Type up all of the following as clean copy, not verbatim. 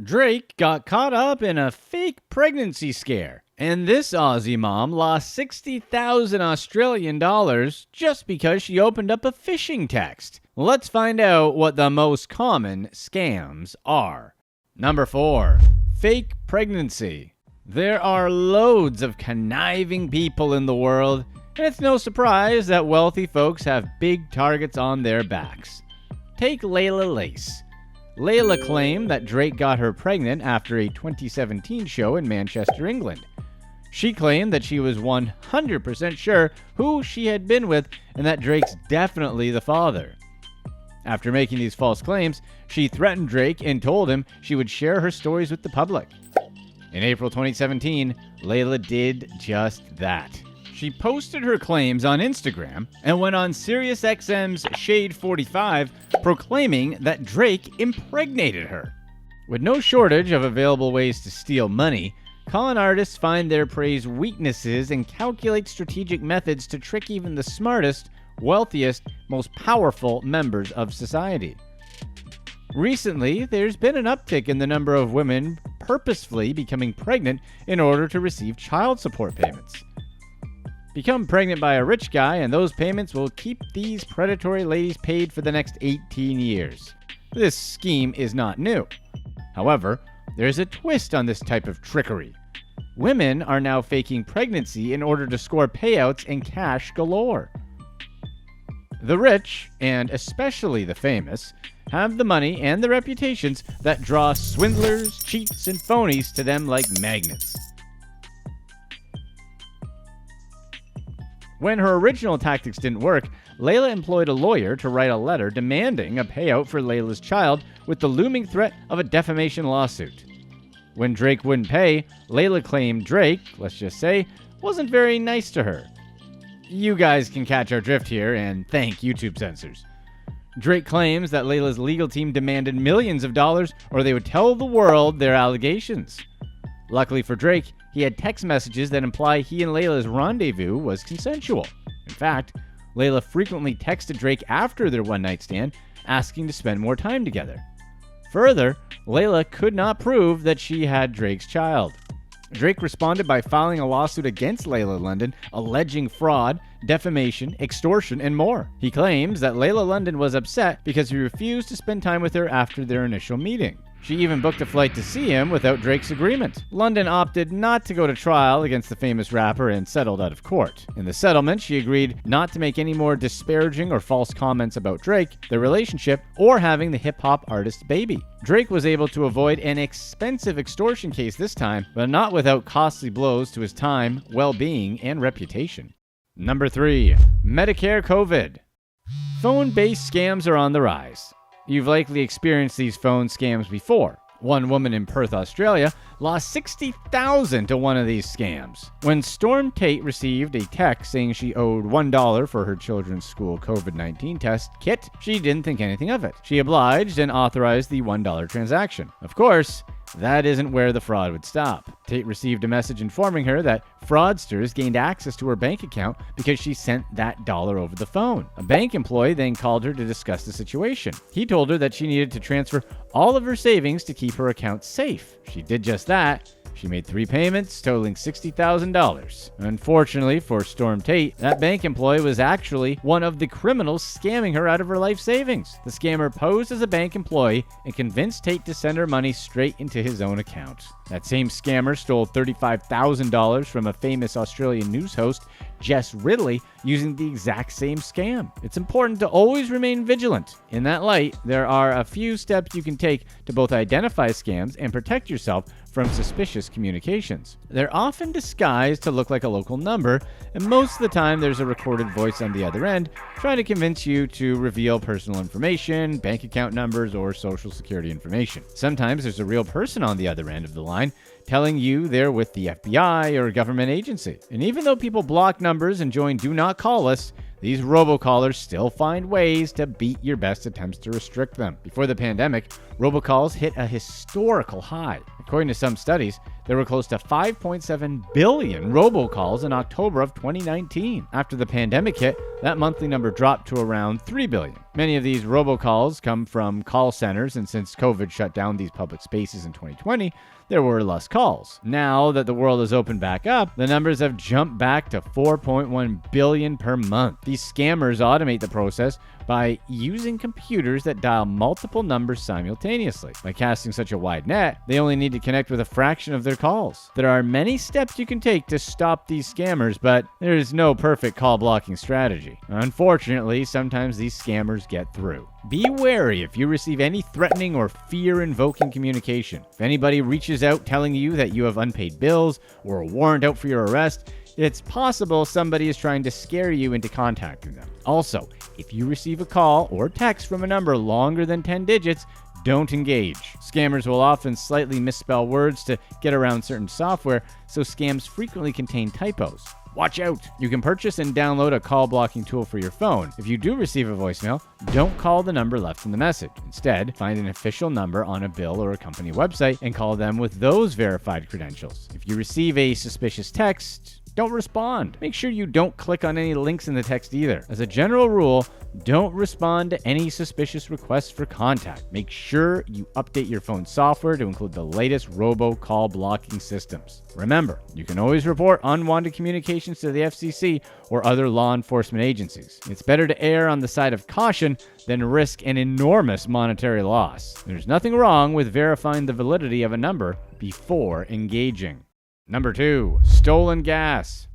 Drake got caught up in a fake pregnancy scare, and this Aussie mom lost 60,000 Australian dollars just because she opened up a phishing text. Let's find out what the most common scams are. Number 4. Fake pregnancy. There are loads of conniving people in the world, and it's no surprise that wealthy folks have big targets on their backs. Take Layla Lace. Layla claimed that Drake got her pregnant after a 2017 show in Manchester, England. She claimed that she was 100% sure who she had been with and that Drake's definitely the father. After making these false claims, she threatened Drake and told him she would share her stories with the public. In April 2017, Layla did just that. She posted her claims on Instagram and went on SiriusXM's Shade 45 proclaiming that Drake impregnated her. With no shortage of available ways to steal money, con artists find their prey's weaknesses and calculate strategic methods to trick even the smartest, wealthiest, most powerful members of society. Recently, there's been an uptick in the number of women purposefully becoming pregnant in order to receive child support payments. Become pregnant by a rich guy, and those payments will keep these predatory ladies paid for the next 18 years. This scheme is not new. However, there's a twist on this type of trickery. Women are now faking pregnancy in order to score payouts and cash galore. The rich, and especially the famous, have the money and the reputations that draw swindlers, cheats, and phonies to them like magnets. When her original tactics didn't work, Layla employed a lawyer to write a letter demanding a payout for Layla's child with the looming threat of a defamation lawsuit. When Drake wouldn't pay, Layla claimed Drake, let's just say, wasn't very nice to her. You guys can catch our drift here, and thank YouTube censors. Drake claims that Layla's legal team demanded millions of dollars or they would tell the world their allegations. Luckily for Drake, he had text messages that imply he and Layla's rendezvous was consensual. In fact, Layla frequently texted Drake after their one-night stand, asking to spend more time together. Further, Layla could not prove that she had Drake's child. Drake responded by filing a lawsuit against Layla London, alleging fraud, defamation, extortion, and more. He claims that Layla London was upset because he refused to spend time with her after their initial meeting. She even booked a flight to see him without Drake's agreement. London opted not to go to trial against the famous rapper and settled out of court. In the settlement, she agreed not to make any more disparaging or false comments about Drake, their relationship, or having the hip-hop artist's baby. Drake was able to avoid an expensive extortion case this time, but not without costly blows to his time, well-being, and reputation. Number 3. Medicare Covid. Phone-based scams are on the rise. You've likely experienced these phone scams before. One woman in Perth, Australia, lost $60,000 to one of these scams. When Storm Tait received a text saying she owed $1 for her children's school COVID-19 test kit, she didn't think anything of it. She obliged and authorized the $1 transaction. Of course, that isn't where the fraud would stop. Tait received a message informing her that fraudsters gained access to her bank account because she sent that dollar over the phone. A bank employee then called her to discuss the situation. He told her that she needed to transfer all of her savings to keep her account safe. She did just that. She made 3 payments totaling $60,000. Unfortunately for Storm Tait, that bank employee was actually one of the criminals scamming her out of her life savings. The scammer posed as a bank employee and convinced Tait to send her money straight into his own account. That same scammer stole $35,000 from a famous Australian news host, Jess Ridley, using the exact same scam. It's important to always remain vigilant. In that light, there are a few steps you can take to both identify scams and protect yourself from suspicious communications. They're often disguised to look like a local number, and most of the time there's a recorded voice on the other end trying to convince you to reveal personal information, bank account numbers, or social security information. Sometimes there's a real person on the other end of the line telling you they're with the FBI or a government agency. And even though people block numbers and join Do Not Call lists, these robocallers still find ways to beat your best attempts to restrict them. Before the pandemic, robocalls hit a historical high. According to some studies, there were close to 5.7 billion robocalls in October of 2019. After the pandemic hit, that monthly number dropped to around 3 billion. Many of these robocalls come from call centers, and since COVID shut down these public spaces in 2020, there were less calls. Now that the world has opened back up, the numbers have jumped back to 4.1 billion per month. These scammers automate the process by using computers that dial multiple numbers simultaneously. By casting such a wide net, they only need to connect with a fraction of their calls. There are many steps you can take to stop these scammers, but there is no perfect call blocking strategy. Unfortunately, sometimes these scammers get through. Be wary if you receive any threatening or fear-invoking communication. If anybody reaches out telling you that you have unpaid bills or a warrant out for your arrest, it's possible somebody is trying to scare you into contacting them. Also, if you receive a call or text from a number longer than 10 digits, don't engage. Scammers will often slightly misspell words to get around certain software, so scams frequently contain typos. Watch out! You can purchase and download a call blocking tool for your phone. If you do receive a voicemail, don't call the number left in the message. Instead, find an official number on a bill or a company website and call them with those verified credentials. If you receive a suspicious text, don't respond. Make sure you don't click on any links in the text either. As a general rule, don't respond to any suspicious requests for contact. Make sure you update your phone software to include the latest robocall blocking systems. Remember, you can always report unwanted communications to the FCC or other law enforcement agencies. It's better to err on the side of caution than risk an enormous monetary loss. There's nothing wrong with verifying the validity of a number before engaging. Number 2, stolen gas.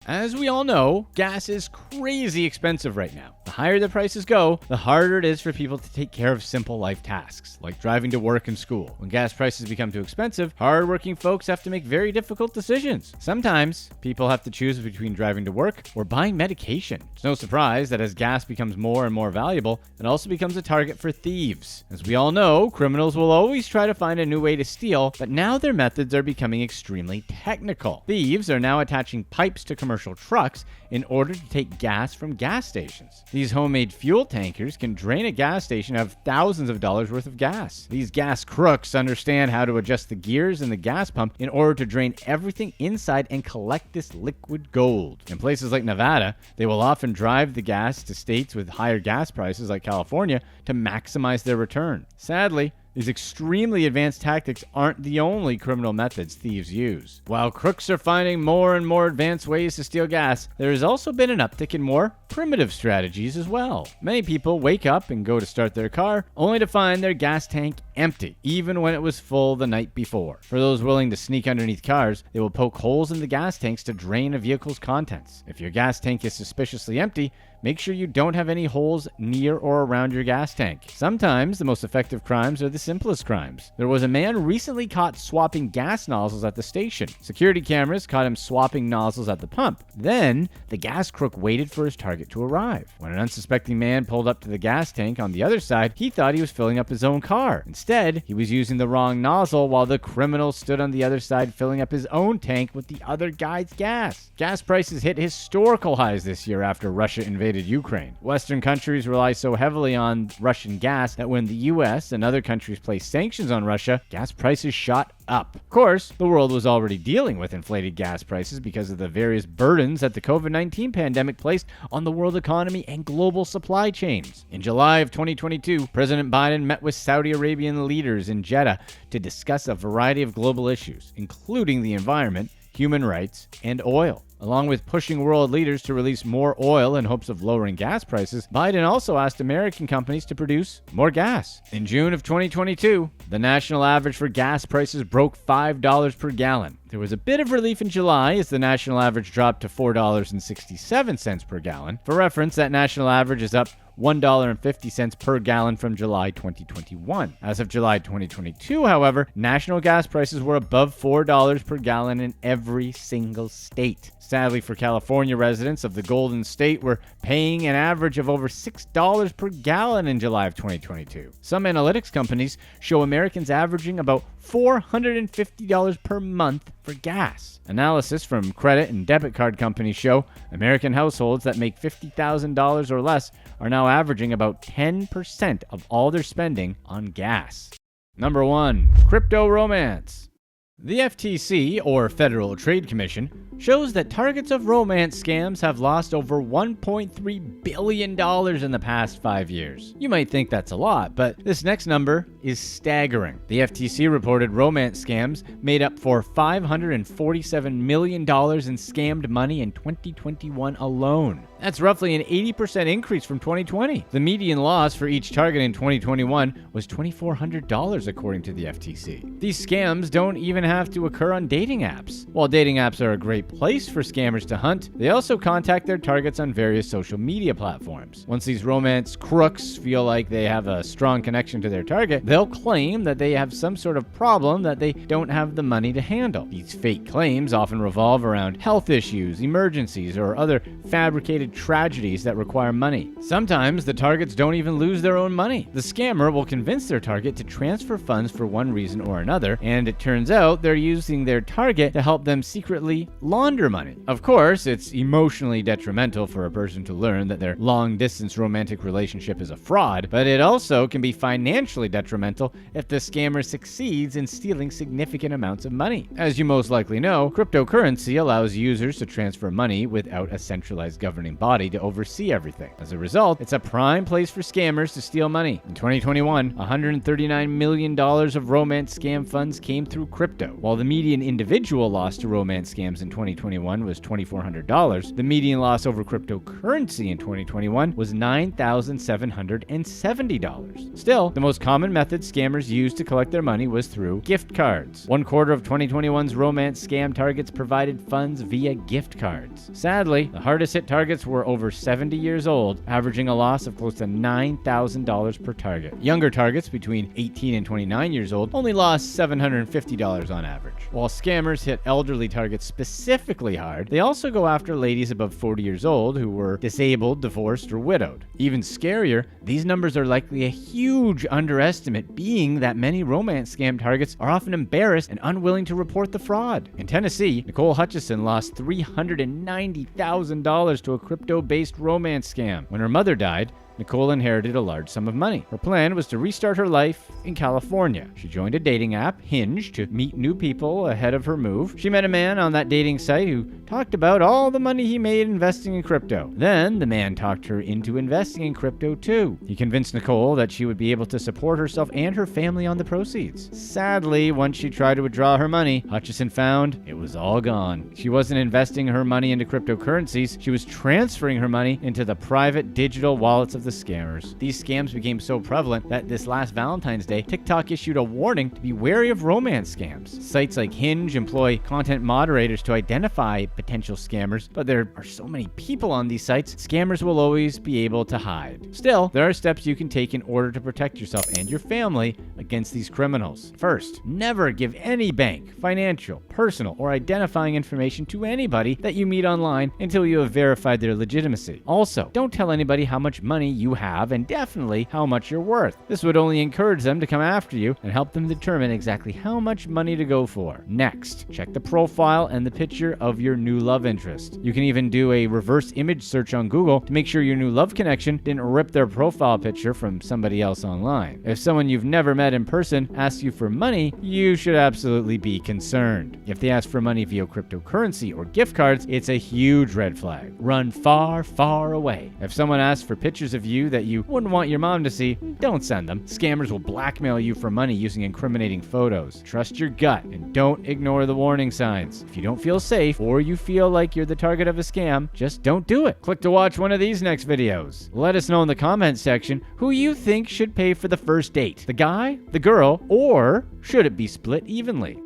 As we all know, gas is crazy expensive right now. The higher the prices go, the harder it is for people to take care of simple life tasks, like driving to work and school. When gas prices become too expensive, hardworking folks have to make very difficult decisions. Sometimes, people have to choose between driving to work or buying medication. It's no surprise that as gas becomes more and more valuable, it also becomes a target for thieves. As we all know, criminals will always try to find a new way to steal, but now their methods are becoming extremely technical. Thieves are now attaching pipes to commercial trucks in order to take gas from gas stations. These homemade fuel tankers can drain a gas station of thousands of dollars worth of gas. These gas crooks understand how to adjust the gears in the gas pump in order to drain everything inside and collect this liquid gold. In places like Nevada, they will often drive the gas to states with higher gas prices like California to maximize their return. Sadly, these extremely advanced tactics aren't the only criminal methods thieves use. While crooks are finding more and more advanced ways to steal gas, there has also been an uptick in more primitive strategies as well. Many people wake up and go to start their car, only to find their gas tank empty, even when it was full the night before. For those willing to sneak underneath cars, they will poke holes in the gas tanks to drain a vehicle's contents. If your gas tank is suspiciously empty, make sure you don't have any holes near or around your gas tank. Sometimes the most effective crimes are the simplest crimes. There was a man recently caught swapping gas nozzles at the station. Security cameras caught him swapping nozzles at the pump. Then, the gas crook waited for his target to arrive. When an unsuspecting man pulled up to the gas tank on the other side, he thought he was filling up his own car. Instead, he was using the wrong nozzle while the criminal stood on the other side filling up his own tank with the other guy's gas. Gas prices hit historical highs this year after Russia invaded Ukraine. Western countries rely so heavily on Russian gas that when the US and other countries placed sanctions on Russia, gas prices shot up. Of course, the world was already dealing with inflated gas prices because of the various burdens that the COVID-19 pandemic placed on the world economy and global supply chains. In July of 2022, President Biden met with Saudi Arabian leaders in Jeddah to discuss a variety of global issues, including the environment, human rights, and oil. Along with pushing world leaders to release more oil in hopes of lowering gas prices, Biden also asked American companies to produce more gas. In June of 2022, the national average for gas prices broke $5 per gallon. There was a bit of relief in July as the national average dropped to $4.67 per gallon. For reference, that national average is up $1.50 per gallon from July 2021. As of July 2022, however, national gas prices were above $4 per gallon in every single state. Sadly for California residents of the Golden State, were paying an average of over $6 per gallon in July of 2022. Some analytics companies show Americans averaging about $450 per month for gas. Analysis from credit and debit card companies show American households that make $50,000 or less are now averaging about 10% of all their spending on gas. Number 1. Crypto romance. The FTC, or Federal Trade Commission, shows that targets of romance scams have lost over $1.3 billion in the past 5 years. You might think that's a lot, but this next number is staggering. The FTC reported romance scams made up for $547 million in scammed money in 2021 alone. That's roughly an 80% increase from 2020. The median loss for each target in 2021 was $2,400, according to the FTC. These scams don't even have to occur on dating apps. While dating apps are a great place for scammers to hunt, they also contact their targets on various social media platforms. Once these romance crooks feel like they have a strong connection to their target, they'll claim that they have some sort of problem that they don't have the money to handle. These fake claims often revolve around health issues, emergencies, or other fabricated tragedies that require money. Sometimes the targets don't even lose their own money. The scammer will convince their target to transfer funds for one reason or another, and it turns out they're using their target to help them secretly launder money. Of course, it's emotionally detrimental for a person to learn that their long-distance romantic relationship is a fraud, but it also can be financially detrimental if the scammer succeeds in stealing significant amounts of money. As you most likely know, cryptocurrency allows users to transfer money without a centralized governing body to oversee everything. As a result, it's a prime place for scammers to steal money. In 2021, $139 million of romance scam funds came through crypto. While the median individual loss to romance scams in 2021 was $2,400, the median loss over cryptocurrency in 2021 was $9,770. Still, the most common method scammers used to collect their money was through gift cards. 1/4 of 2021's romance scam targets provided funds via gift cards. Sadly, the hardest hit targets were over 70 years old, averaging a loss of close to $9,000 per target. Younger targets between 18 and 29 years old only lost $750 on average. While scammers hit elderly targets specifically hard, they also go after ladies above 40 years old who were disabled, divorced, or widowed. Even scarier, these numbers are likely a huge underestimate, being that many romance scam targets are often embarrassed and unwilling to report the fraud. In Tennessee, Nicole Hutchison lost $390,000 to a crypto-based romance scam. When her mother died, Nicole inherited a large sum of money. Her plan was to restart her life in California. She joined a dating app, Hinge, to meet new people ahead of her move. She met a man on that dating site who talked about all the money he made investing in crypto. Then the man talked her into investing in crypto too. He convinced Nicole that she would be able to support herself and her family on the proceeds. Sadly, once she tried to withdraw her money, Hutchison found it was all gone. She wasn't investing her money into cryptocurrencies. She was transferring her money into the private digital wallets of the scammers. These scams became so prevalent that this last Valentine's Day, TikTok issued a warning to be wary of romance scams. Sites like Hinge employ content moderators to identify potential scammers, but there are so many people on these sites, scammers will always be able to hide. Still, there are steps you can take in order to protect yourself and your family against these criminals. First, never give any bank, financial, personal, or identifying information to anybody that you meet online until you have verified their legitimacy. Also, don't tell anybody how much money you have and definitely how much you're worth. This would only encourage them to come after you and help them determine exactly how much money to go for. Next, check the profile and the picture of your new love interest. You can even do a reverse image search on Google to make sure your new love connection didn't rip their profile picture from somebody else online. If someone you've never met in person asks you for money, you should absolutely be concerned. If they ask for money via cryptocurrency or gift cards, it's a huge red flag. Run far, far away. If someone asks for pictures of you that you wouldn't want your mom to see, don't send them. Scammers will blackmail you for money using incriminating photos. Trust your gut and don't ignore the warning signs. If you don't feel safe or you feel like you're the target of a scam, just don't do it. Click to watch one of these next videos. Let us know in the comments section who you think should pay for the first date. The guy, the girl, or should it be split evenly?